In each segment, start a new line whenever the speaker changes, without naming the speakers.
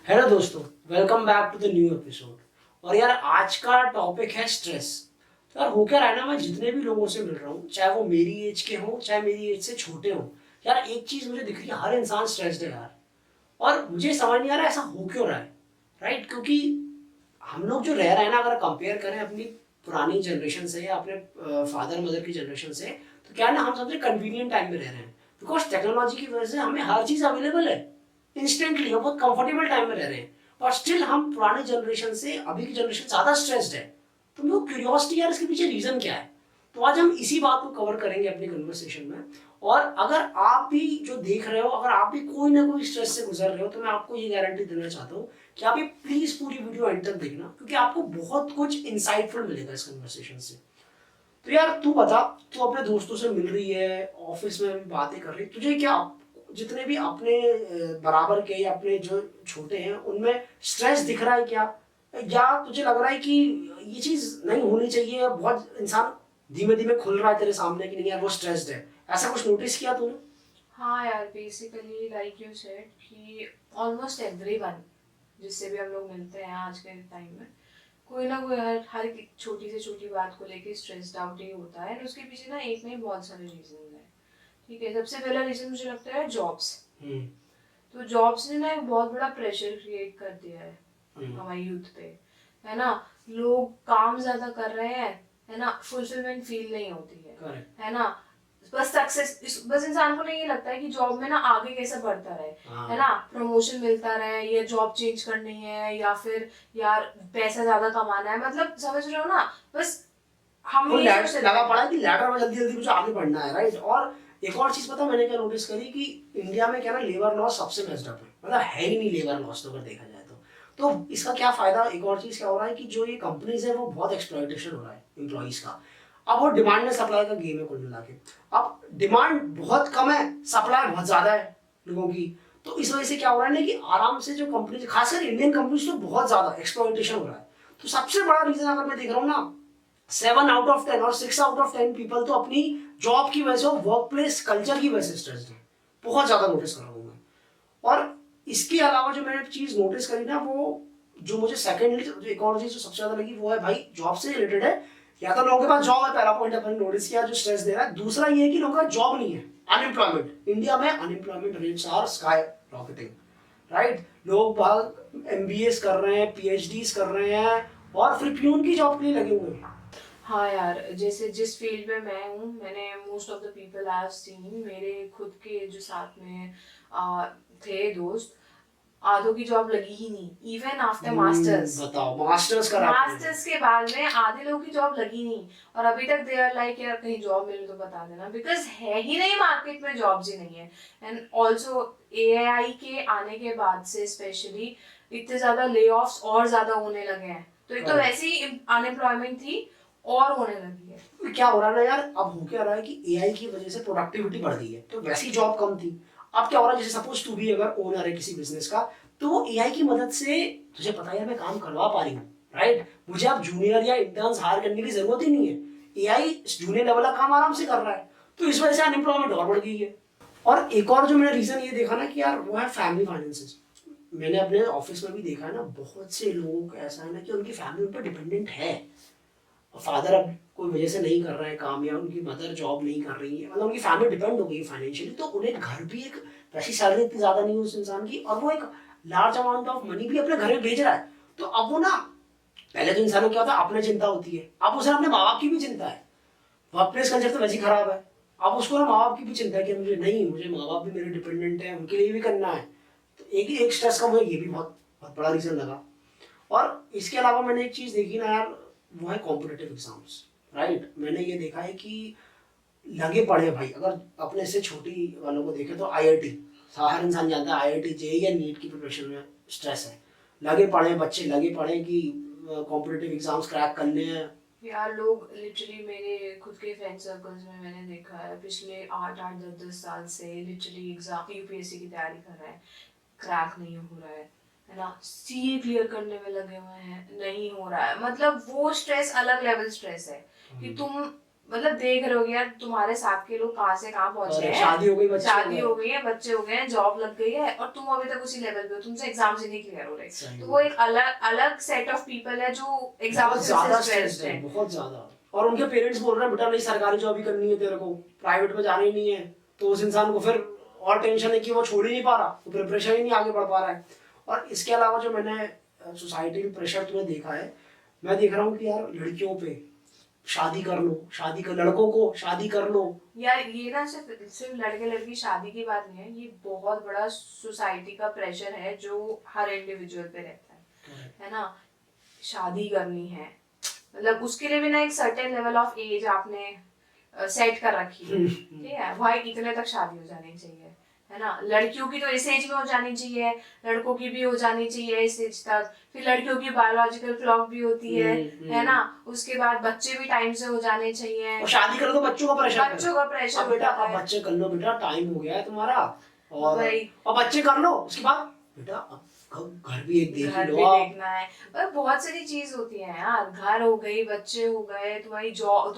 Hello दोस्तों, welcome back to the new episode. और यार आज का टॉपिक है स्ट्रेस। तो यार हो क्या रहा है ना, मैं जितने भी लोगों से मिल रहा हूँ, चाहे वो मेरी एज के हों चाहे मेरी एज से छोटे हों, यार एक चीज मुझे दिख रही है, हर इंसान स्ट्रेस्ड है यार। और मुझे समझ नहीं आ रहा ऐसा हो क्यों रहा है। राइट, क्योंकि हम लोग जो रह रहे हैं ना, अगर कंपेयर करें अपनी पुरानी जनरेशन से या अपने फादर मदर की जनरेशन से, तो क्या है ना, हम सबसे कन्वीनियंट टाइम में रह रहे हैं। बिकॉज टेक्नोलॉजी की वजह से हमें हर चीज़ अवेलेबल है इंस्टेंटली, हम बहुत कंफर्टेबल टाइम में रह रहे हैं। और स्टिल हम पुराने जनरेशन से अभी की जनरेशन ज़्यादा स्ट्रेस्ड है। तो मेरे को क्यूरियोसिटी यार, इसके पीछे रीज़न क्या है। तो आज हम इसी बात को कवर करेंगे अपनी कन्वर्सेशन में। और अगर आप भी जो देख रहे हो, अगर आप भी कोई ना कोई स्ट्रेस से गुजर रहे हो, तो मैं आपको ये गारंटी देना चाहता हूँ कि आप ये प्लीज पूरी वीडियो एंड तक देखना, क्योंकि आपको बहुत कुछ इंसाइटफुल मिलेगा इस कन्वर्सेशन से। तो यार तू बता, तू अपने दोस्तों से मिल रही है, ऑफिस में भी बातें कर रही है, तुझे क्या जितने भी अपने बराबर के या अपने जो छोटे हैं उनमें स्ट्रेस दिख रहा है क्या, या तुझे लग रहा है कि ये चीज नहीं होनी चाहिए, बहुत इंसान धीमे धीमे खुल रहा है तेरे सामने कि नहीं यार वो स्ट्रेस्ड है, ऐसा कुछ नोटिस किया तूने?
हाँ यार, बेसिकली लाइक यू सेड कि ऑलमोस्ट एवरीवन जिससे भी हम लोग मिलते हैं आज के टाइम में, कोई ना कोई हर एक छोटी से छोटी बात को लेके स्ट्रेस्ड आउट ही होता है। और उसके पीछे ना एक नहीं बहुत सारे रीजन हैं। ठीक है, सबसे पहला रीजन मुझे लगता है जॉब्स। तो जॉब्स ने ना एक बहुत बड़ा प्रेशर क्रिएट कर दिया है हमारे यूथ पे, है ना। लोग काम ज्यादा कर रहे हैं, है ना, फुलफिलमेंट फील नहीं होती है ना। बस सक्सेस, बस इंसान को नहीं ये लगता है कि जॉब में ना आगे कैसे बढ़ता रहे, है ना, प्रमोशन मिलता रहे, या जॉब चेंज करनी है, या फिर यार पैसा ज्यादा कमाना है, मतलब समझ रहे हो ना। बस हम
वो
ये
लगा पड़ा है कि लैडर में जल्दी जल्दी मुझे आगे बढ़ना है, राइट। और एक और चीज पता मैंने क्या नोटिस करी कि इंडिया में क्या ना, लेबर लॉस सबसे मेस्ड अप है, मतलब है ही नहीं लेबर लॉस तो, अगर देखा जाए तो इसका क्या फायदा, एक और चीज क्या हो रहा है कि जो ये कंपनीज है वो बहुत एक्सप्लॉयटेशन हो रहा है एम्प्लॉइज का। अब वो डिमांड में सप्लाई का गेम है कुल मिला के। अब डिमांड बहुत कम है, सप्लाई बहुत ज्यादा है लोगों की। तो इस वजह से क्या हो रहा है ना कि आराम से जो कंपनी, खासकर इंडियन कंपनीज, तो बहुत ज्यादा एक्सप्लॉयटेशन हो रहा है। तो सबसे बड़ा रीजन अगर मैं देख रहा हूँ ना, 7 आउट ऑफ 10 और 6 आउट ऑफ 10 पीपल तो अपनी जॉब की वजह से, वर्क प्लेस कल्चर की वजह से स्ट्रेस्ड है। बहुत ज्यादा नोटिस कर रहा हूँ मैं। और इसके अलावा जो मैंने चीज नोटिस करी ना, वो जो मुझे सेकेंडली जो एक और चीज जो सबसे ज्यादा लगी वो है भाई, जॉब से रिलेटेड है। या तो लोगों के पास जॉब है, पहला पॉइंट अपन नोटिस किया जो स्ट्रेस दे रहा है। दूसरा ये है कि लोगों का जॉब नहीं है, अनएम्प्लॉयमेंट। इंडिया में unemployment rates are sky rocketing, right. लोग बाग एमबीएस कर रहे हैं, पीएचडीज कर रहे हैं, और फिर प्यून की जॉब के लिए लगे हुए हैं।
हाँ यार, जैसे जिस फील्ड में मैं हूँ, मैंने most of the people I have seen, मेरे खुद के जो साथ में थे दोस्त, आधों की जॉब लगी ही नहीं। इवन आफ्टर मास्टर्स,
बताओ, मास्टर्स करा
मास्टर्स के बाद में आधे लोगों की जॉब लगी नहीं। और अभी तक दे आर लाइक यार कहीं जॉब मिले तो बता देना, बिकॉज है ही नहीं, मार्केट में जॉब्स ही नहीं है। एंड ऑल्सो एआई के आने के बाद से स्पेशली इतने ज्यादा ले ऑफ्स और ज्यादा होने लगे हैं। तो एक तो वैसे ही अनएम्प्लॉयमेंट थी और होने लगी है।
क्या हो रहा है ना यार, अब हो क्या रहा है कि एआई की वजह से प्रोडक्टिविटी बढ़ गई है, तो वैसी जॉब कम थी। अब क्या हो रहा है, जैसे सपोज तू भी अगर ओनर है किसी बिजनेस का, तो वो एआई की मदद से तुझे पता है मैं काम करवा पा रही हूँ, राइट। मुझे अब जूनियर या इंटर्न्स हायर करने की जरूरत ही नहीं है, एआई जूनियर लेवल का काम आराम से कर रहा है। तो इस वजह से अनएम्प्लॉयमेंट और बढ़ गई है। और एक और जो मैंने रीजन ये देखा ना कि यार, वो है फैमिली फाइनेंसेस। मैंने अपने ऑफिस में भी देखा है ना, बहुत से लोग ऐसा है ना कि उनकी फैमिली उन पर डिपेंडेंट है। फादर अब कोई वजह से नहीं कर रहे हैं काम, या उनकी मदर जॉब नहीं कर रही है, मतलब उनकी फैमिली डिपेंड हो गई है फाइनेंशियली, तो उन्हें घर भी एक, वैसी सैलरी इतनी ज़्यादा नहीं है उस इंसान की, और वो एक लार्ज अमाउंट ऑफ मनी भी अपने घर में भेज रहा है। तो अब वो ना, पहले तो इंसानों को क्या होता है, अपने चिंता होती है, अब उसे अपने माँ बाप की भी चिंता है। वर्क प्लेस कल्चर तो वैसे ही खराब है। अब उसको ना माँ बाप की भी चिंता है कि मुझे नहीं, मुझे माँ बाप भी मेरे डिपेंडेंट है, उनके लिए भी करना है। तो एक स्ट्रेस का मुझे ये भी बहुत बहुत बड़ा रीज़न लगा। और इसके अलावा मैंने एक चीज़ देखी ना यार, वो है कॉम्पिटेटिव एग्जाम्स, राइट। मैंने ये देखा है कि लगे पड़े भाई, अगर अपने से छोटी वालों को देखें तो आईआईटी, हर इंसान जानता है आईआईटी जेईई या नीट की प्रिपरेशन में स्ट्रेस है। लगे पड़े हैं बच्चे, लगे पड़े हैं कि कॉम्पिटेटिव एग्जाम्स क्रैक करने हैं।
यार लोग लिटरली, मेरे खुद के फ्रेंड सर्कल्स में मैंने देखा है पिछले 8 8 10 10 साल से लिटरली एग्जाम यूपीएससी की तैयारी कर रहे हैं, क्रैक नहीं हो रहा है ना। सीए क्लियर करने में लगे हुए हैं, नहीं हो रहा है। मतलब वो स्ट्रेस अलग लेवल स्ट्रेस है कि तुम मतलब देख रहे हो यार तुम्हारे साथ के लोग कहाँ से कहाँ पहुंचे
और
हैं,
शादी हो गई, बच्चे
शादी हो गई है, बच्चे हो गए हैं, जॉब लग गई है, और तुम अभी तक उसी लेवल पे हो, तुमसे एग्जाम्स ही नहीं क्लियर हो रहे। तो वो एक अलग अलग सेट ऑफ पीपल है जो एग्जाम
बहुत
से
ज्यादा
स्ट्रेस्ड
स्ट्रेस्ड
है।
है, बहुत ज्यादा। और उनके पेरेंट्स बोल रहे हैं बेटा नहीं सरकारी जॉब ही करनी है तेरे को, प्राइवेट में जाना ही नहीं है, तो उस इंसान को फिर और टेंशन है कि वो छोड़ ही नहीं पा रहा, तो प्रिपरेशन ही नहीं आगे बढ़ पा रहा है। और इसके अलावा जो मैंने सोसाइटी में प्रेशर तुम्हें देखा है, मैं देख रहा हूँ कि यार लड़कियों पे शादी कर लो, शादी कर, लड़कों को शादी कर लो।
यार ये ना सिर्फ सिर्फ लड़के लड़की शादी की बात नहीं है, ये बहुत बड़ा सोसाइटी का प्रेशर है जो हर इंडिविजुअल पे रहता है ना। शादी करनी है मतलब उसके लिए भी ना एक सर्टेन लेवल ऑफ एज आपने सेट कर रखी है, ठीक है भाई इतने तक शादी हो जानी चाहिए, है ना। लड़कियों की तो इस एज में हो जानी चाहिए, लड़कों की भी हो जानी चाहिए इस एज तक, फिर लड़कियों की बायोलॉजिकल क्लॉक भी होती है ना। उसके बाद बच्चे भी टाइम से हो जाने चाहिए,
और शादी करो तो बच्चों का प्रेशर,
बच्चों का प्रेशर
अब बेटा
होता
अब
है।
बच्चे कर लो बेटा, टाइम हो गया है तुम्हारा, और
वही।
अब बच्चे कर लो, उसके बाद बेटा अब घर भी एक देख
घर
लो
भी
आप।
देखना है, और बहुत सारी चीज होती है यार, घर हो गई, बच्चे हो गए, तुम्हारी जॉब,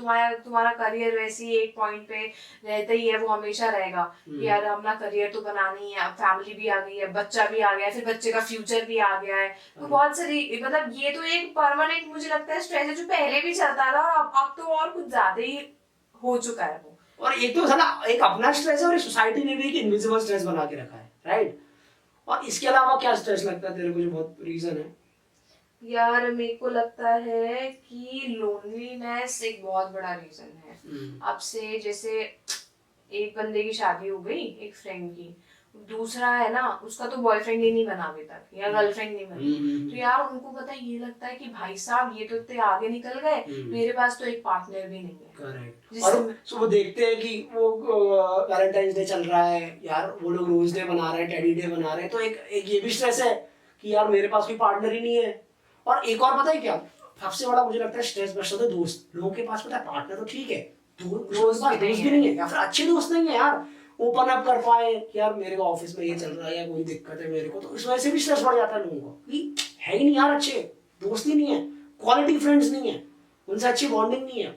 तुम्हारा करियर वैसे ही एक पॉइंट पे रहता ही है, वो हमेशा रहेगा कि यार अपना करियर तो बनाना ही है, अब फैमिली भी आ गई है, बच्चा भी आ गया है, फिर बच्चे का फ्यूचर भी आ गया है, तो बहुत सारी मतलब ये तो एक परमानेंट मुझे लगता है स्ट्रेस है जो पहले भी चलता था, और अब तो और कुछ ज्यादा ही हो चुका है वो।
और एक तो साला एक अपना स्ट्रेस है, और सोसाइटी ने भी एक इनविजिबल स्ट्रेस बना के रखा है, राइट। और इसके अलावा क्या स्ट्रेस लगता है तेरे को जो बहुत रीजन है?
यार मेरे को लगता है कि लोनलीनेस एक बहुत बड़ा रीजन है। अब से जैसे एक बंदे की शादी हो गई एक फ्रेंड की, दूसरा है ना उसका तो बॉयफ्रेंड ही नहीं बना अभी तक, या गर्लफ्रेंड नहीं बनी, तो यार उनको पता है, ये लगता है कि भाई साहब ये तो इतने आगे निकल गए, मेरे पास तो एक पार्टनर भी नहीं है।
करेक्ट। और वो देखते हैं कि वो वैलेंटाइंस डे चल रहा है यार, वो लोग रोज डे बना रहे हैं, टेडी डे बना रहे हैं, तो एक ये भी स्ट्रेस है कि यार मेरे पास कोई पार्टनर ही नहीं है। और एक और पता है क्या सबसे बड़ा मुझे लगता है स्ट्रेस बचता है, दोस्त लोगों के पास, पता है पार्टनर तो ठीक है, दोस्त भी नहीं है, या फिर अच्छे दोस्त नहीं है यार, ओपन अप कर पाए कि यार मेरे को ऑफिस में ये चल रहा है या कोई दिक्कत है मेरे को, तो इस वजह से भी स्ट्रेस बढ़ जाता है लोगों को कि है ही नहीं यार, अच्छे दोस्त ही नहीं है, क्वालिटी फ्रेंड्स नहीं है, उनसे अच्छी बॉन्डिंग नहीं है।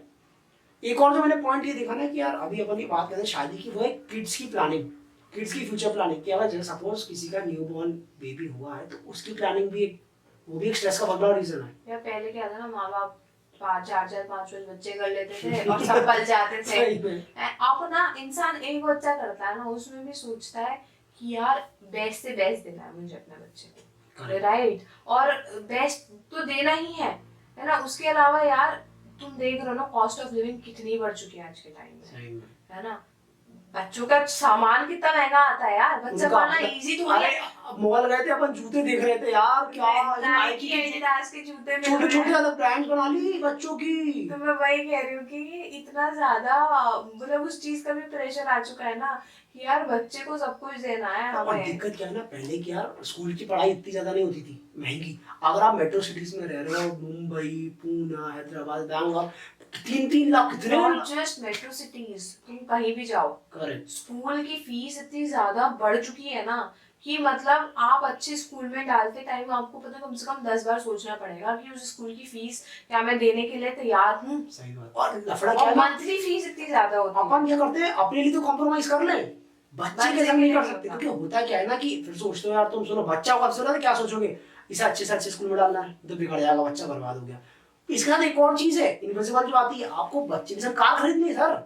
एक और जो मैंने पॉइंट ये देखा ना कि यार अभी अपन ये बात करते हैं शादी की, वो है किड्स की प्लानिंग, किड्स की फ्यूचर प्लानिंग, कि अगर सपोज किसी का न्यू बॉर्न बेबी हुआ है तो उसकी प्लानिंग भी वो भी एक स्ट्रेस का बहुत बड़ा रीजन है।
यार पहले क्या था ना, माँ बाप चार चार पांच बच्चे कर लेते थे और सब पल जाते थे। अब ना इंसान एक बच्चा करता है ना, उसमें भी सोचता है कि यार बेस्ट से बेस्ट देना है मुझे अपने बच्चे को, राइट, और बेस्ट तो देना ही है ना। उसके अलावा यार तुम देख रहे हो ना कॉस्ट ऑफ लिविंग कितनी बढ़ चुकी है आज के टाइम में, है ना। बच्चों का सामान कितना महंगा आता है यार, बच्चा पालना इजी तो है।
मॉल गए थे अपन, जूते देख रहे थे यार, क्या
नाइकी एडिडास के जूते में
छोटे छोटे अलग ब्रांड बना ली बच्चों की।
तो मैं वही कह रही हूँ कि इतना ज्यादा मतलब उस चीज का भी प्रेशर आ चुका है ना कि यार बच्चे को सब कुछ देना है
और
हमें।
दिक्कत क्या है ना, पहले की यार स्कूल की पढ़ाई इतनी ज्यादा नहीं होती थी महंगी, अगर आप मेट्रो सिटीज में रह रहे हो, मुंबई, पुणे, हैदराबाद, बैंगलोर, 3-3 लाख कितने,
नॉट जस्ट मेट्रो सिटीज, तुम कहीं भी जाओ,
करेक्ट,
स्कूल की फीस इतनी ज्यादा बढ़ चुकी है ना कि मतलब आप अच्छे स्कूल में डालते टाइम आपको पता कम से कम 10 बार सोचना पड़ेगा कि उस स्कूल की फीस क्या मैं देने के लिए तैयार हूँ।
सही बात। और लफड़ा क्या है,
मंथली फीस इतनी ज्यादा होती है,
अपन क्या करते हैं अपने लिए तो कॉम्प्रोमाइज कर ले, बच्चे के संग नहीं कर सकते, क्योंकि होता क्या है ना कि फिर सोचते हो यार, तुम सुनो बच्चा होगा तो क्या सोचोगे, इसे अच्छे से अच्छे स्कूल में डालना है तो बिगड़ जाएगा, बच्चा बर्बाद हो गया। इसके साथ एक और चीज है इनविजिबल जो आती है, आपको बच्चे के साथ कार खरीदनी है सर,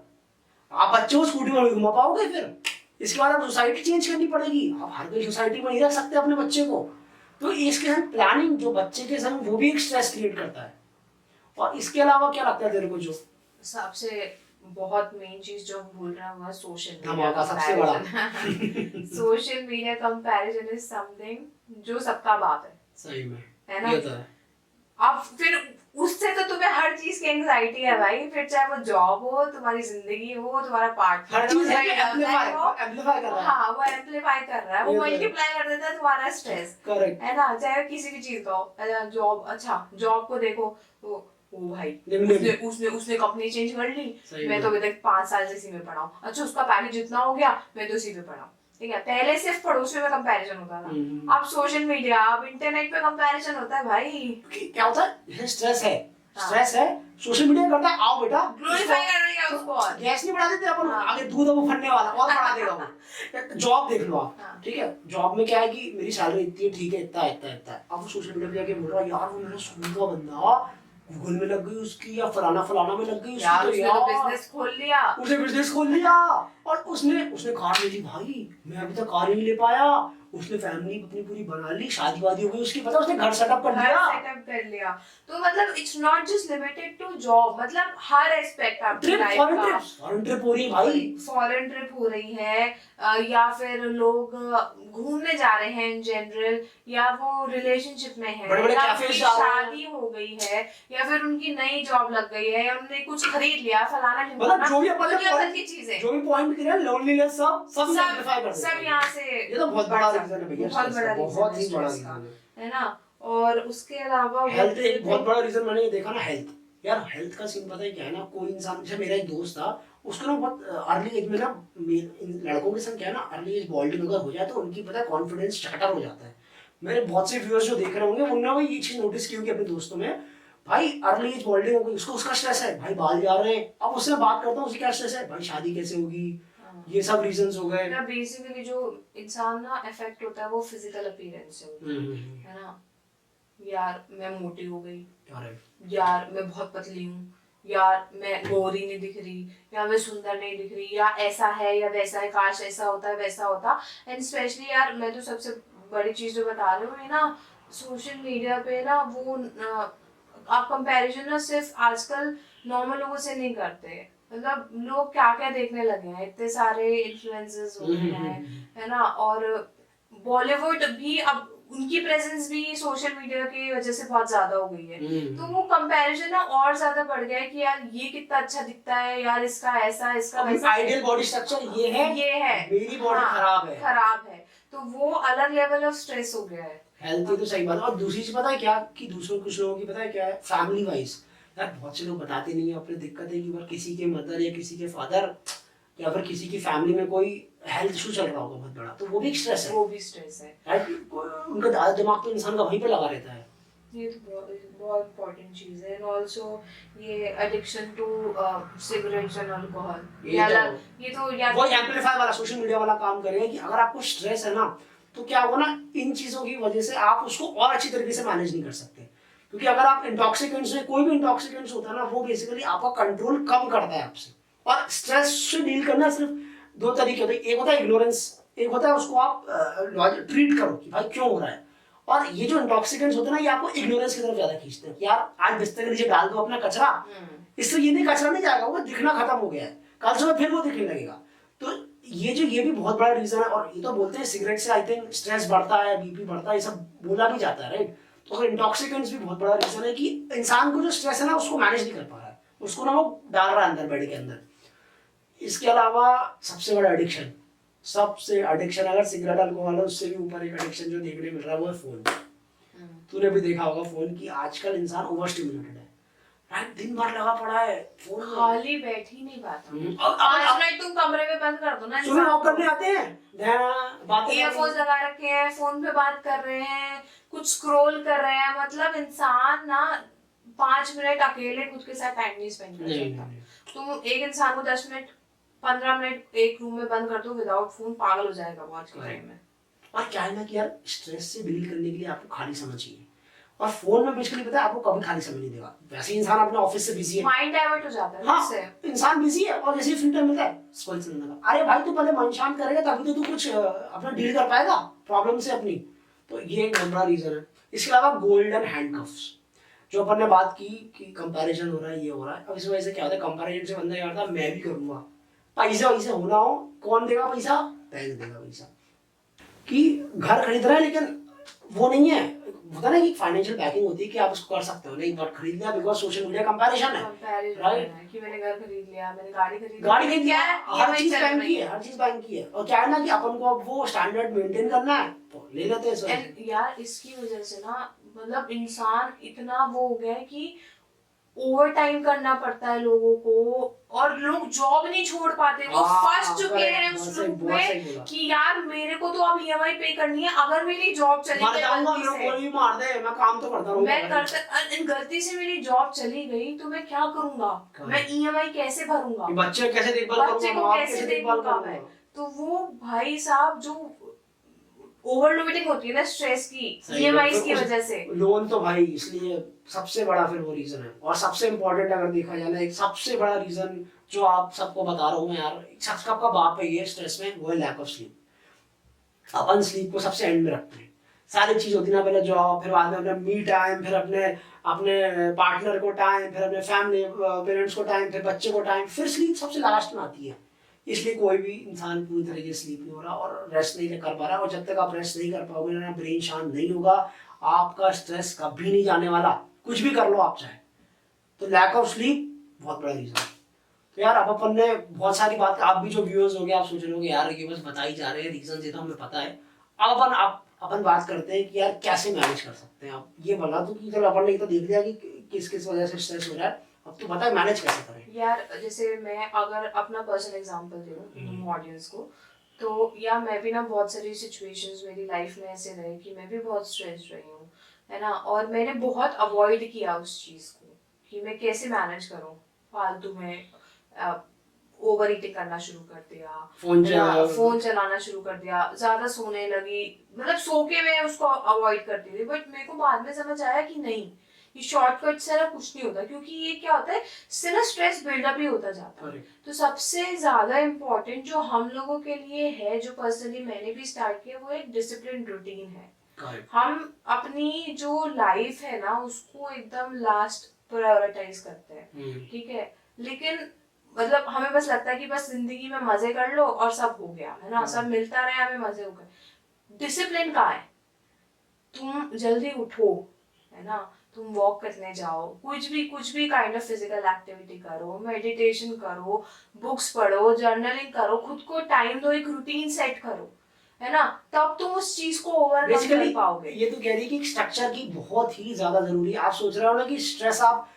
आप बच्चे को स्कूटी में घुमा पाओगे, फिर इसके बाद आप सोसाइटी चेंज करनी पड़ेगी, आप हर कोई सोसाइटी में नहीं रख सकते अपने बच्चे को, तो इसके साथ प्लानिंग जो बच्चे के संग वो भी एक स्ट्रेस क्रिएट करता है। और इसके अलावा क्या लगता है तेरे को जो
सबसे बहुत मेन चीज जो हम भूल रहे हैं वो सोशल
मीडिया, सबसे बड़ा
social media comparison is something जो सबका बाप है,
सही में
है ना।
ये तो है।
अब फिर उससे तो तुम्हें हर चीज की एंग्जाइटी है भाई, फिर चाहे वो जॉब हो, तुम्हारी जिंदगी हो, तुम्हारा पार्टनर,
हर चीज एम्प्लीफाई कर रहा है,
हाँ वो एम्प्लीफाई कर रहा है, वो मल्टीप्लाई कर देता है तुम्हारा स्ट्रेस,
करेक्ट,
है ना। चाहे किसी भी चीज का हो, जॉब, अच्छा जॉब को देखो तो ओ भाई उसने कंपनी चेंज कर ली, मैं तो अभी तक 5 साल से इसी में पढ़ा हूँ, अच्छा उसका पैकेज जितना हो गया मैं तो इसी में पढ़ा हूँ, ठीक है। पहले सिर्फ पड़ोसियों में कंपैरिजन होता था, अब सोशल मीडिया, अब इंटरनेट पे कंपैरिजन होता है भाई।
क्या होता है, स्ट्रेस है स्ट्रेस है, सोशल मीडिया करता है, आओ बेटा
ग्लोरीफाई कर रही है उसको और
गैस नहीं बढ़ा देते अपन,
हाँ।
आगे दूध है वो फटने वाला और बढ़ा देगा वो। जॉब देख लो आप,
हाँ।
ठीक है, जॉब में क्या है कि मेरी सैलरी इतनी है, ठीक है, इतना इतना इतना, अब वो सोशल मीडिया पे जाके बोल रहा है यार वो मेरा स्कूल का बंदा गूगल में लग गई उसकी, या फलाना फलाना में लग गई
यार
उसकी,
उसने तो बिजनेस खोल लिया,
उसने बिजनेस खोल लिया, और उसने कार ले ली भाई, मैं अभी तक कार ही नहीं ले पाया, उसने फैमिली अपनी पूरी बना ली, शादी वादी हो गई उसकी, पता उसने घर सेटअप कर लिया।
तो मतलब it's not just limited to job, मतलब हर एस्पेक्ट आपकी
ट्रिप,
लाइफ
फॉरेन
का,
ट्रिप, फॉरेन ट्रिप हो रही है भाई,
फॉरेन ट्रिप हो रही है, या फिर लोग घूमने जा रहे हैं इन जनरल, या वो रिलेशनशिप में है,
बड़े-बड़े
या
कैफे
उनकी
जा रहे हैं।
शादी हो गई है, या फिर उनकी नई जॉब लग गई है, या उन्होंने कुछ खरीद लिया, फलाना
मतलब जो भी अपन ने
दुनिया भर की चीजें,
जो भी पॉइंट किया लोनलीनेस सब सिम्प्लीफाई कर
सब यहाँ से
ये तो बहुत बड़ा रीजन है भैया,
बहुत बड़ा
बहुत ही
रीजन
बड़ा
है
रीजन
है ना। और उसके अलावा
हेल्थ एक बहुत बड़ा रीजन मैंने ये देखा ना, हेल्थ, यार हेल्थ का सीन पता है क्या है ना, कोई इंसान, जैसे मेरा एक दोस्त था, उसको ना बहुत अर्ली एज में ना, इन लड़कों के संग क्या है ना, अर्ली एज बॉल्डिंग अगर हो जाए तो उनकी पता है कॉन्फिडेंस चटर हो जाता है। मेरे बहुत से व्यूअर्स जो देख रहे होंगे उन्होंने वो ये चीज नोटिस की होगी अपने दोस्तों में, भाई अर्ली एज बॉल्डिंग हो गई, उसको उसका स्ट्रेस है, भाई बाल जा रहे हैं, अब उससे बात करता हूँ, उसे क्या स्ट्रेस है, भाई शादी कैसे होगी, ये सब रीजंस हो गए।
बेसिकली जो इंसान ना अफेक्ट होता है वो फिजिकल अपीयरेंस से होता है ना, यार मैं मोटी हो गई, यार मैं बहुत पतली हूँ, यार मैं गोरी नहीं दिख रही, या मैं सुंदर नहीं दिख रही, या ऐसा है या वैसा है, काश ऐसा होता है वैसा होता। एंड स्पेशली यार मैं तो सबसे बड़ी चीज जो बता रही हूँ ये ना, सोशल मीडिया पे ना वो आप कंपैरिजन ना सिर्फ आजकल नॉर्मल लोगों से नहीं करते, मतलब लोग क्या क्या देखने लगे हैं, इतने सारे इन्फ्लुएंसर्स हो गए हैं है ना, और बॉलीवुड भी अब उनकी प्रेजेंस भी सोशल मीडिया की वजह से बहुत ज्यादा हो गई है, तो वो कंपैरिजन ना और ज्यादा बढ़ गया है कि यार ये कितना अच्छा दिखता है, यार इसका ऐसा, इसका वैसा,
आइडियल बॉडी स्ट्रक्चर ये है, मेरी बॉडी
खराब है, तो वो अलग लेवल ऑफ स्ट्रेस हो गया है।
हेल्थ की तो सही बात है, और दूसरी चीज पता है क्या, कि दूसरों कुछ लोगों की पता है क्या है, फैमिली वाइज यार बहुत से लोग बताते नहीं है अपनी दिक्कत है, कि बार किसी के मदर या किसी के फादर या फिर किसी की फैमिली में कोई हेल्थ इशू चल रहा होगा बहुत बड़ा, तो वो भी स्ट्रेस है, उनका दिमाग तो इंसान का वहीं पे लगा रहता है।
ये तो बहुत इम्पोर्टेंट चीज है। एंड ऑल्सो ये addiction to cigarettes and alcohol, ये तो यार
वो एम्पलीफाई वाला सोशल मीडिया वाला काम करेगा, कि अगर आपको स्ट्रेस है ना, तो क्या होगा ना, इन चीजों की वजह से आप उसको और अच्छी तरीके से मैनेज नहीं कर सकते, क्योंकि अगर आप इंटॉक्सिकेंट्स में, कोई भी इंटॉक्सिकेंट्स होता है ना, वो बेसिकली आपका कंट्रोल कम करता है आपसे, और स्ट्रेस से डील करना सिर्फ दो तरीके होते हैं, एक होता है इग्नोरेंस, एक होता है उसको आप ट्रीट करो कि भाई क्यों हो रहा है, और ये जो इंटॉक्सिकेंट्स होते हैं ना, ये आपको इग्नोरेंस की तरफ ज्यादा खींचते हैं, यार आज बिस्तर के नीचे डाल दो अपना कचरा, इससे ये नहीं, कचरा नहीं जाएगा, वो दिखना खत्म हो गया है, कल सुबह फिर वो दिखने लगेगा। तो ये भी बहुत बड़ा रीजन है, और ये तो बोलते हैं सिगरेट से आई थिंक स्ट्रेस बढ़ता है, बीपी बढ़ता है, ये सब बोला भी जाता है, राइट। तो अगर इंटॉक्सिकेंट्स भी बहुत बड़ा रीजन है कि इंसान को जो स्ट्रेस है ना, उसको मैनेज नहीं कर पा रहा है, उसको ना वो डाल रहा है अंदर बॉडी के अंदर। इसके अलावा सबसे बड़ा एडिक्शन, अगर सिगरेट अल्कोहल है, उससे भी ऊपर एक एडिक्शन जो देखने मिल रहा है वो है फोन। तूने भी देखा होगा फोन की, आजकल इंसान ओवर स्टिमुलेटेड है, राइट, दिन भर लगा पड़ा है फोन,
खाली बैठ ही नहीं पाता। आज नाइट तुम कमरे में बंद कर दो ना,
सुबह वॉक करने आते हैं,
ईयरफोन्स लगा रखे हैं, फोन पे बात कर रहे हैं, कुछ स्क्रॉल कर रहे हैं, मतलब इंसान ना 5 मिनट अकेले खुद के साथ टाइम नहीं स्पेंड कर सकता। तुम एक इंसान को 10 मिनट 15 मिनट एक रूम में बंद कर दो विदाउट फोन, पागल हो जाएगा वो आज के टाइम में।
और क्या है ना कि यार स्ट्रेस से डील करने के लिए आपको खाली समय चाहिए, और फोन में बेसिकली पता है आपको कभी खाली समय नहीं देगा, वैसे इंसान अपने ऑफिस से बिजी है,
माइंड डाइवर्ट हो जाता है।
हाँ, इंसान बिजी है, और जैसे फ्री टाइम मिलता है स्क्रॉल चलने लगा, अरे भाई तू पहले मन शांत करेगा तभी तो तू कुछ अपना डील कर पाएगा प्रॉब्लम से अपनी, तो ये एक बड़ा रीजन है। इसके अलावा गोल्डन हैंडकफ्स, जो अपन ने बात की कि कंपैरिजन हो रहा है, ये हो रहा है, अब इस वजह से क्या होता है, कंपैरिजन से बंदा क्या करता है, मैं भी करूंगा, पैसा वैसे होना हो, कौन देगा पैसा, बैंक देगा पैसा, कि घर खरीद रहा है लेकिन वो नहीं है, होता ना कि फाइनेंशियल बैकिंग होती है कि आप उसको कर सकते हो, नहीं बट खरीद लिया बिकॉज सोशल मीडिया कंपैरिजन है,
राइट, कि मैंने घर खरीद लिया, मैंने गाड़ी खरीद
लिया, हर चीज बैंक की है, हर चीज बैंक की है, और क्या है ना कि अपन को अब वो स्टैंडर्ड मेंटेन करना है तो ले लेते हैं सर।
यार इसकी वजह से ना मतलब इंसान इतना वो हो गया है कि ओवर टाइम करना पड़ता है लोगों को, और लोग जॉब नहीं छोड़ पाते, वो फंस चुके हैं उस लूप में कि यार मेरे को तो अब ईएमआई पे करनी है, अगर मेरी जॉब चली गई गलती से मेरी जॉब चली गई तो मैं क्या करूंगा, मैं ईएमआई कैसे भरूंगा,
बच्चे कैसे देखभाल
बच्चे को कैसे देखूंगा मैं। तो वो भाई साहब जो ओवरलोडिंग होती है ना स्ट्रेस की ईएमआईज की वजह से,
लोन तो भाई इसलिए सबसे बड़ा फिर वो रीजन है। और सबसे इम्पोर्टेंट अगर देखा जाए ना, एक सबसे बड़ा रीजन जो आप सबको बता रहा हूँ मैं यार, सबका बाप है ये स्ट्रेस में, वो है लैक ऑफ स्लीप। अपन स्लीप को सबसे एंड में रखते हैं, सारी चीज होती है ना, पहले जॉब, फिर बाद में अपना मी टाइम, फिर अपने अपने पार्टनर को टाइम, फिर अपने फैमिली पेरेंट्स को टाइम, फिर बच्चे को टाइम, फिर स्लीप सबसे लास्ट में आती है। इसलिए कोई भी इंसान पूरी तरीके से स्लीप नहीं हो रहा और रेस्ट नहीं कर पा रहा। और जब तक आप रेस्ट नहीं कर पाओगे ना, ब्रेन शांत नहीं होगा, आपका स्ट्रेस कभी नहीं जाने वाला, कुछ भी कर लो आप चाहे। तो लैक ऑफ स्लीप बहुत बड़ा रीजन है। तो यार अब अपन ने बहुत सारी बात, आप भी जो व्यूअर्स होंगे आप सोच रहे होंगे यार ये बस बताई जा रहे हैं, रीजन ये तो हमें पता है। अब अपन बात करते हैं कि यार कैसे मैनेज कर सकते हैं। आप ये बता दो कि चलो अपन ने तो देख लिया कि किस किस वजह से स्ट्रेस हो रहा है, अब तो पता है मैनेज कैसे करें।
यार जैसे मैं अगर अपना पर्सनल एग्जांपल दूं ऑडियंस को, तो या मैं भी ना बहुत सारी सिचुएशंस मेरी लाइफ में ऐसे रहे कि मैं भी बहुत स्ट्रेस रही हूँ, है ना, और मैंने बहुत अवॉइड किया उस चीज़ को कि मैं कैसे मैनेज करूँ। फालतू में ओवर ईटिंग करना शुरू कर दिया, फोन चलाना शुरू कर दिया, ज्यादा सोने लगी, मतलब सो के मैं उसको अवॉइड करती थी। बट मेरे को बाद में समझ आया कि नहीं, ये शॉर्टकट से ना कुछ नहीं होता, क्योंकि ये क्या होता है, इससे ना स्ट्रेस बिल्डअप ही होता जाता है। तो सबसे ज्यादा इम्पोर्टेंट जो हम लोगों के लिए है, जो पर्सनली मैंने भी स्टार्ट किया, वो एक डिसिप्लिन रूटीन है। हम अपनी जो लाइफ है ना उसको एकदम लास्ट प्रायोरिटाइज करते हैं, ठीक है, लेकिन मतलब हमें बस लगता है कि बस जिंदगी में मजे कर लो और सब हो गया, है ना, सब मिलता रहे, हमें मजे हो गए। डिसिप्लिन कहाँ है? तुम जल्दी उठो, है ना, तुम वॉक करने जाओ, कुछ भी काइंड ऑफ फिजिकल एक्टिविटी करो, मेडिटेशन करो, बुक्स पढ़ो, जर्नलिंग करो, खुद को टाइम दो, एक रूटीन सेट करो, है ना, तब तुम उस चीज को ओवरकम कर पाओगे।
ये तो कह रही कि स्ट्रक्चर की बहुत ही ज्यादा जरूरी है। आप सोच रहे हो ना कि स्ट्रेस आप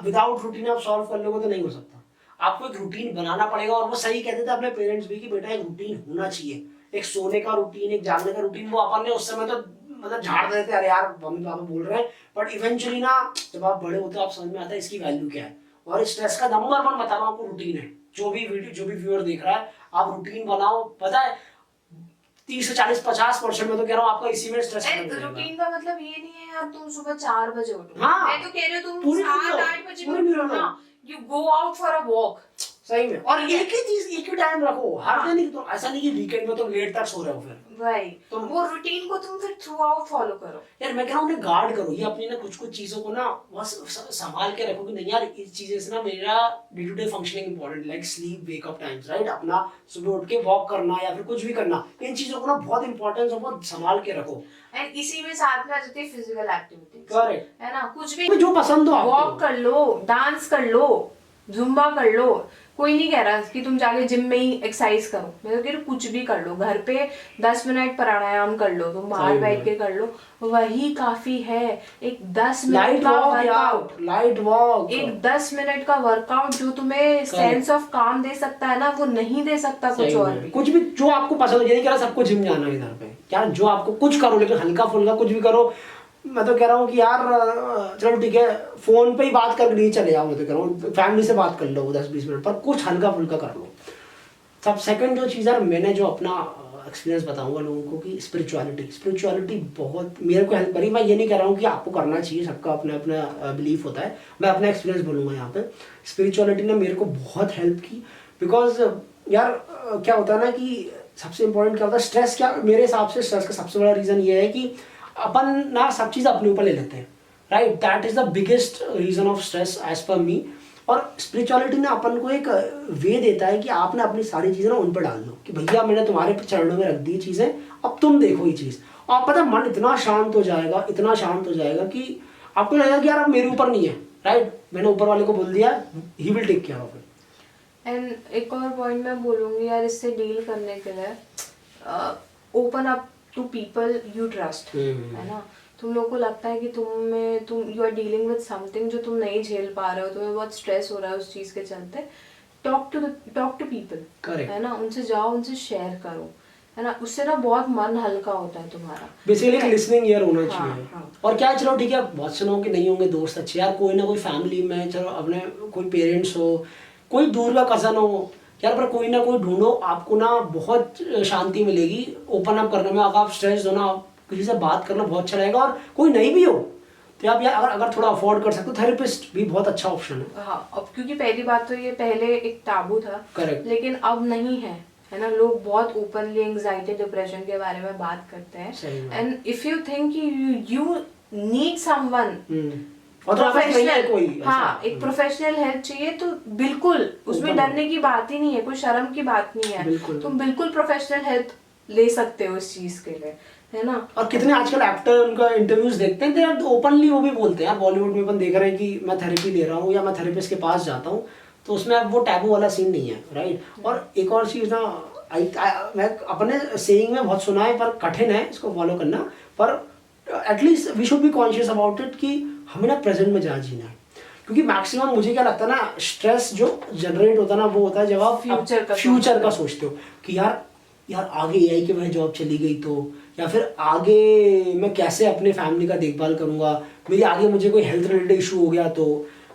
विदाउट रूटीन आप सॉल्व कर लोगे, तो नहीं हो सकता। आपको एक रूटीन बनाना पड़ेगा। और वो सही कहते थे अपने पेरेंट्स भी कि बेटा एक रूटीन होना चाहिए, एक सोने का रूटीन, एक जागने का रूटीन। वो अपन ने उस समय तो मतलब झाड़ देते, अरे यार मम्मी पापा बोल रहे हैं, बट इवेंचुअली ना जब आप बड़े होते हो आप समझ में आता है इसकी वैल्यू क्या है। और स्ट्रेस का नंबर 1 बता रहा हूँ आपको, रूटीन है। जो भी व्यूअर देख रहा है, आप रूटीन बनाओ। पता है 30 से 40-50% में तो कह रहा हूँ आपका इसी में स्ट्रेस है।
रूटीन का मतलब ये नहीं है यार तुम सुबह 4 बजे उठो।
हाँ,
मैं तो कह रही हूँ तुम 7-8 बजे उठो, you go out for a walk.
सही में, और एक ही चीज एक ही टाइम रखो हर दिन। तो ऐसा नहीं कि वीकेंड में तुम लेट तक सो रहे हो, फिर
भाई वो रूटीन को तुम फिर थ्रू आउट फॉलो करो।
यार मैं कह रहा हूँ उन्हें गार्ड करो, ये अपनी ना कुछ चीजों को ना बस संभाल के रखो कि नहीं यार इस चीजें से ना मेरा day to day functioning important, like sleep, wake up times, right. अपना सुबह उठ के वॉक करना या फिर कुछ भी करना, इन चीजों को ना बहुत इंपॉर्टेंस और बहुत संभाल के रखो।
एंड इसी में साथ में आ जाती है फिजिकल एक्टिविटीज,
करेक्ट,
है ना, कुछ भी
जो पसंद हो,
वॉक कर लो, डांस कर लो, जुम्बा कर लो। कोई नहीं कह रहा कि तुम जाके जिम में ही एक्सरसाइज करो, मैं तो कह रही कुछ भी कर लो, घर पे 10 मिनट प्राणायाम कर लो, तुम बाहर बैठ के कर लो, वही काफी है। एक 10 मिनट का वर्कआउट,
लाइट वॉक,
एक 10 मिनट का वर्कआउट जो तुम्हें सेंस ऑफ काम दे सकता है ना, वो नहीं दे सकता कुछ और भी।
कुछ भी जो आपको पसंद हो, ये नहीं कह रहा सबको जिम जाना है इधर पे, यार जो आपको कुछ करो, लेकिन हल्का फुल्का कुछ भी करो। मैं तो कह रहा हूँ कि यार चलो ठीक है, फोन पे ही बात करके नहीं चले आओ, मैं तो कह रहा हूँ फैमिली से बात कर लो 10-20 मिनट, पर कुछ हल्का फुल्का कर लो। सब सेकंड जो चीज़ यार, मैंने जो अपना एक्सपीरियंस बताऊंगा लोगों को कि स्पिरिचुअलिटी बहुत मेरे को हेल्प करी। मैं ये नहीं कह रहा हूँ कि आपको करना चाहिए, सबका अपना अपना बिलीफ होता है, मैं अपना एक्सपीरियंस बोलूँगा यहाँ पे। स्पिरिचुअलिटी ने मेरे को बहुत हेल्प की, बिकॉज यार क्या होता है ना कि सबसे इंपॉर्टेंट क्या होता है, स्ट्रेस क्या, मेरे हिसाब से स्ट्रेस का सबसे बड़ा रीज़न ये है कि अपन ना सब चीज़ अपने ऊपर ले लेते हैं, right. That is the biggest reason of stress as per me. और स्पिरिचुअलिटी ने अपन को एक वे देता है कि आपने अपनी सारी चीज़ें ना उन पर डाल दो, कि भैया मैंने तुम्हारे चरणों में रख दी चीज़ें, अब तुम देखो ये चीज़। और आप पता मन इतना शांत हो जाएगा, इतना शांत हो जाएगा कि आपको लगेगा कि यार अब मेरे ऊपर नहीं है, राइट, मैंने ऊपर वाले को बोल दिया, he will take care of it.
And एक और पॉइंट मैं बोलूँगी यार, इससे डील करने के लिए open up to people you trust, है ना। तुम लोगों को लगता है कि तुम you are dealing with something जो तुम नहीं झेल पा रहे हो, तुम्हें बहुत स्ट्रेस हो रहा है उस चीज़ के चलते, टॉक टू पीपल,
Correct.
है ना, उनसे जाओ, उनसे शेयर करो, है ना, उससे ना बहुत मन हल्का होता है तुम्हारा।
बेसिकली एक लिसनिंग ईयर होना चाहिए।
हाँ।
और क्या है, चलो ठीक है, बहुत से लोगों के नहीं होंगे दोस्त अच्छे यार, कोई ना कोई फैमिली में, चलो अपने कोई पेरेंट्स हो, कोई दूर का कज़न हो यार, पर कोई ना कोई ढूंढो, आपको ना बहुत शांति मिलेगी ओपन अप करने में। अगर आप स्ट्रेस हो ना, आप किसी से बात करना बहुत अच्छा रहेगा। और कोई नहीं भी हो तो आप यार अगर थोड़ा अफोर्ड कर सकते हो, थेरेपिस्ट भी बहुत अच्छा ऑप्शन है।
हाँ, अब क्योंकि पहली बात तो ये पहले एक ताबू था,
करेक्ट,
लेकिन अब नहीं है, है ना, लोग बहुत ओपनली एंजाइटी डिप्रेशन के बारे में बात करते हैं। And if you think you need someone
और
प्रोफेशनल,
कोई
हाँ, एक प्रोफेशनल हेल्प चाहिए तो बिल्कुल उसमें डरने की बात ही नहीं है, कोई शर्म की बात नहीं है, तुम बिल्कुल प्रोफेशनल हेल्प ले सकते हो इस चीज के लिए, है ना।
और कितने आजकल एक्टर उनका इंटरव्यूज देखते हैं तो ओपनली वो भी बोलते हैं यार, बॉलीवुड में अपन देख रहे हैं कि मैं थेरेपी ले रहा हूँ या मैं थेरेपिस्ट के पास जाता हूँ, तो उसमें अब वो टैबू वाला सीन नहीं है, राइट। और एक और चीज़ ना, मैं अपने सेइंग में बहुत सुना है, पर कठिन है इसको फॉलो करना, पर at least we should be conscious about it कि हमें ना प्रेजेंट में जहाँ जीना है। क्योंकि मैक्सिमम मुझे क्या लगता है ना, स्ट्रेस जो जनरेट होता है ना, वो होता है जब आप फ्यूचर का सोचते हो कि यार आगे एआई की वजह जॉब चली गई तो, या फिर आगे मैं कैसे अपने फैमिली का देखभाल करूंगा, मेरी आगे मुझे कोई हेल्थ रिलेटेड इशू हो गया तो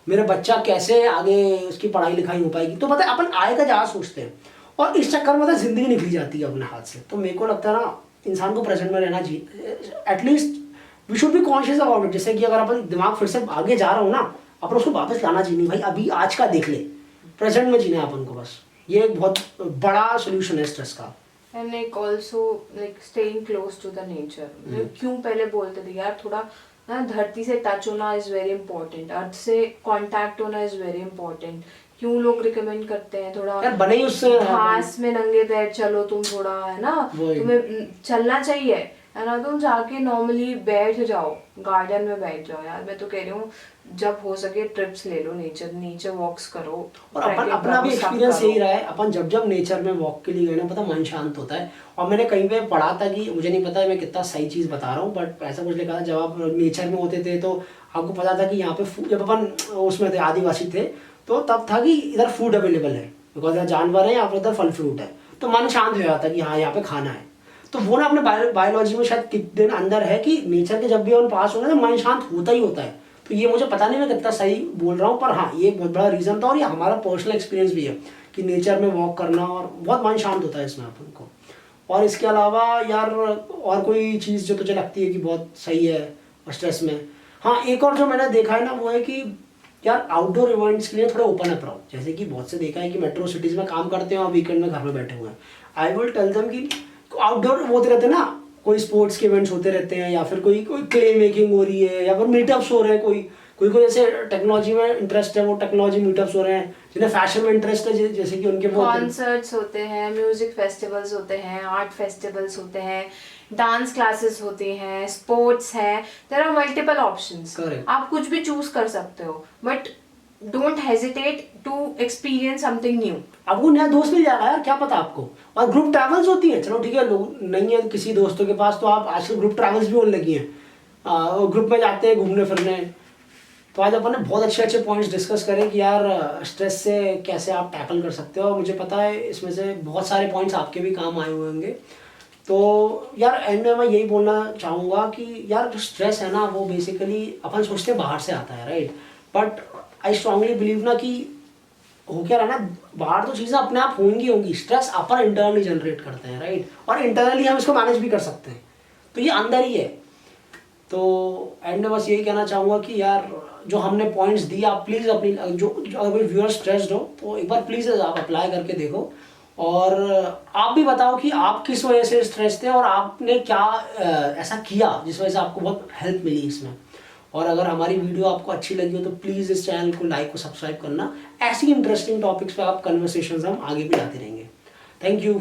मेरा बच्चा कैसे आगे उसकी पढ़ाई लिखाई हो पाएगी। तो पता है अपन आए का ज़्यादा सोचते हैं और इस चक्कर में ज़िंदगी निकली जाती है अपने हाथ से। तो मेरे को लगता है ना, इंसान को प्रेजेंट में रहना चाहिए, at least we should be conscious about it. जैसे कि अगर अपन दिमाग फिर से आगे जा रहा हो ना, अपन उसको वापस लाना चाहिए, भाई अभी आज का देख ले, प्रेजेंट में जीना है अपन को बस। ये एक बहुत बड़ा सोल्यूशन है स्ट्रेस का।
And like also like staying close to the nature. क्यों पहले बोलते थे यार थोड़ा ना धरती से टच होना इज वेरी इंपॉर्टेंट, अर्थ से कांटेक्ट होना इज वेरी इंपॉर्टेंट। क्यों लोग रिकमेंड करते हैं थोड़ा
यार बने ही उससे,
घास में नंगे पैर चलो तुम थोड़ा, है ना, तुम्हें चलना चाहिए, है ना, तुम जाके नॉर्मली बैठ जाओ, गार्डन में बैठ जाओ यार। मैं तो कह रही हूँ जब हो सके ट्रिप्स ले लो, नेचर वॉक्स करो।
और अपना भी एक्सपीरियंस यही रहा है, अपन जब नेचर में वॉक के लिए गए ना, पता मन शांत होता है। और मैंने कहीं पे पढ़ा था कि, मुझे नहीं पता मैं कितना सही चीज़ बता रहा हूँ, बट ऐसा कुछ लिखा था, जब आप नेचर में होते थे तो आपको पता था कि यहाँ पे जब अपन उसमें थे, आदिवासी थे, तो तब था कि इधर फूड अवेलेबल है, बिकॉज यहाँ जानवर है, यहाँ पर इधर फल फ्रूट है, तो मन शांत हो जाता है कि हाँ यहाँ पे खाना है। तो वो ना अपने बायोलॉजी में शायद कितने दिन अंदर है कि नेचर के जब भी अपन पास होंगे तो मन शांत होता ही होता है। तो ये मुझे पता नहीं मैं कितना सही बोल रहा हूँ, पर हाँ ये बहुत बड़ा रीज़न था, और ये हमारा पर्सनल एक्सपीरियंस भी है कि नेचर में वॉक करना और बहुत मन शांत होता है इसमें अपन को। और इसके अलावा यार और कोई चीज़ जो तुझे लगती है कि बहुत सही है और स्ट्रेस में? हाँ, एक और जो मैंने देखा है ना, वो है कि यार आउटडोर इवेंट्स के लिए थोड़ा ओपन अप रहो। जैसे कि बहुत से देखा है कि मेट्रो सिटीज़ में काम करते हैं और वीकेंड में घर में बैठे हुए हैं। आई विल टेल देम कि आउटडोर होते रहते हैं ना, कोई स्पोर्ट्स के इवेंट्स होते रहते हैं, या फिर कोई क्ले मेकिंग हो रही है, या फिर मीटअप्स हो रहे हैं, कोई जैसे टेक्नोलॉजी में इंटरेस्ट है वो टेक्नोलॉजी मीटअप्स हो रहे हैं, जिन्हें फैशन में इंटरेस्ट है जैसे कि उनके वो
कॉन्सर्ट्स होते हैं, म्यूजिक फेस्टिवल्स होते हैं, आर्ट फेस्टिवल्स होते हैं, डांस क्लासेस होते हैं, स्पोर्ट्स है, देयर आर मल्टीपल ऑप्शंस। आप कुछ भी चूज कर सकते हो, but don't hesitate to experience something new.
आपको नया दोस्त मिल जाएगा यार, क्या पता आपको। और ग्रुप ट्रैवल्स होती है, चलो ठीक है लोग नहीं है किसी दोस्तों के पास, तो आप आजकल ग्रुप ट्रैवल्स भी होने लगी हैं, ग्रुप में जाते हैं घूमने फिरने। तो आज अपन ने बहुत अच्छे पॉइंट्स डिस्कस करें कि यार स्ट्रेस से कैसे आप टैकल कर सकते हो। मुझे पता है इसमें से बहुत सारे पॉइंट्स आपके भी काम आए हुए होंगे। तो यार एंड में मैं यही बोलना चाहूँगा कि यार जो स्ट्रेस है ना, वो बेसिकली अपन सोचते हैं बाहर से आता है, right, but I strongly believe ना कि हो क्या रहा ना, बाहर तो चीज़ें अपने आप होंगी। स्ट्रेस अपन इंटरनली जनरेट करते हैं, राइट, और इंटरनली हम इसको मैनेज भी कर सकते हैं, तो ये अंदर ही है। तो एंड में बस यही कहना चाहूँगा कि यार जो हमने पॉइंट्स दिए, आप प्लीज़ अपनी जो अगर कोई व्यूअर स्ट्रेस्ड हो तो एक बार प्लीज़ आप अप्लाई करके देखो, और आप भी बताओ कि आप किस वजह से स्ट्रेस थे और आपने क्या ऐसा किया जिस वजह से आपको बहुत हेल्प मिली इसमें। और अगर हमारी वीडियो आपको अच्छी लगी हो तो प्लीज़ इस चैनल को लाइक और सब्सक्राइब करना। ऐसी इंटरेस्टिंग टॉपिक्स पे आप कन्वर्सेशंस हम आगे भी लाते रहेंगे। Thank you.